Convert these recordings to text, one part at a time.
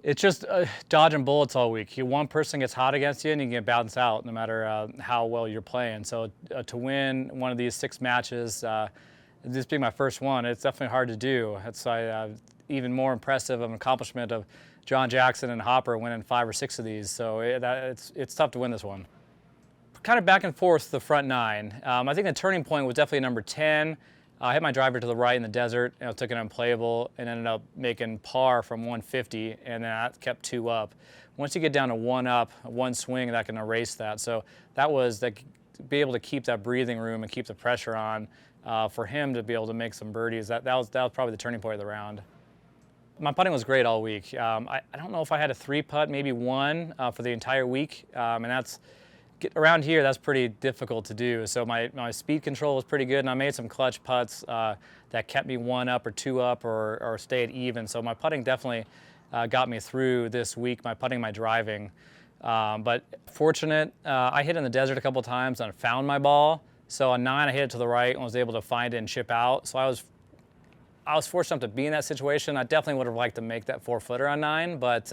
It's just dodging bullets all week. One person gets hot against you and you get bounced out no matter how well you're playing. So to win one of these 6 matches, this being my first one, it's definitely hard to do. It's even more impressive of an accomplishment of John Jackson and Hopper winning 5 or 6 of these. So it's tough to win this one. Kind of back and forth the front 9. I think the turning point was definitely number 10. I hit my driver to the right in the desert, took it unplayable, and ended up making par from 150, and then that kept 2 up. Once you get down to 1 up, 1 swing, that can erase that. So that was to be able to keep that breathing room and keep the pressure on for him to be able to make some birdies. That was probably the turning point of the round. My putting was great all week. I don't know if I had a 3 putt, maybe 1 for the entire week, and that's around here, that's pretty difficult to do. So my speed control was pretty good, and I made some clutch putts that kept me 1 up or 2 up or stayed even. So my putting definitely got me through this week, my putting, my driving. But fortunate, I hit in the desert a couple times and I found my ball. So on 9, I hit it to the right and was able to find it and chip out. So I was fortunate enough to be in that situation. I definitely would have liked to make that 4-footer on 9, but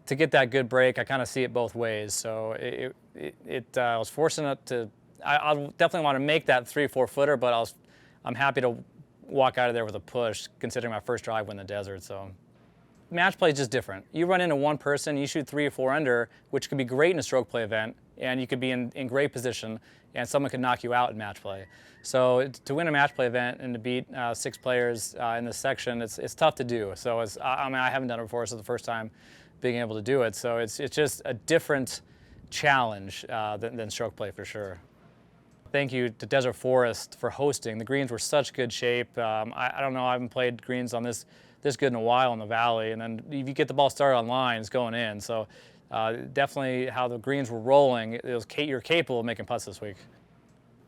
to get that good break, I kind of see it both ways. So I was fortunate to. I definitely want to make that 3-4-footer, but I'm happy to walk out of there with a push, considering my first drive in the desert. So match play is just different. You run into one person, you shoot 3 or 4 under, which could be great in a stroke play event, and you could be in great position, and someone could knock you out in match play. So to win a match play event and to beat 6 players in this section, it's tough to do. So I haven't done it before, so it's the first time being able to do it. So it's just a different challenge than stroke play for sure. Thank you to Desert Forest for hosting. The greens were such good shape. I don't know, I haven't played greens on this good in a while in the valley, and then if you get the ball started on line, it's going in. So definitely how the greens were rolling, you're capable of making putts this week.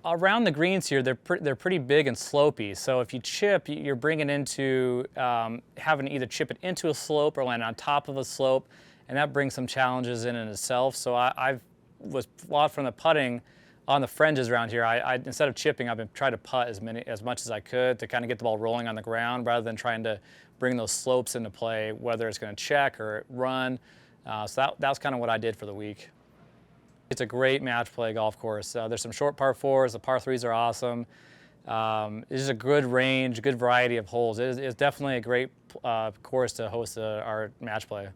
Around the greens here, they're pretty big and slopey. So if you chip, you're bringing into having to either chip it into a slope or land on top of a slope, and that brings some challenges in itself. So I was flawed from the putting on the fringes around here. Instead of chipping, I've been trying to putt as much as I could to kind of get the ball rolling on the ground, rather than trying to bring those slopes into play, whether it's going to check or run. So that was kind of what I did for the week. It's a great match play golf course. There's some short par 4s, the par 3s are awesome. It's just a good range, good variety of holes. It's definitely a great course to host our match play.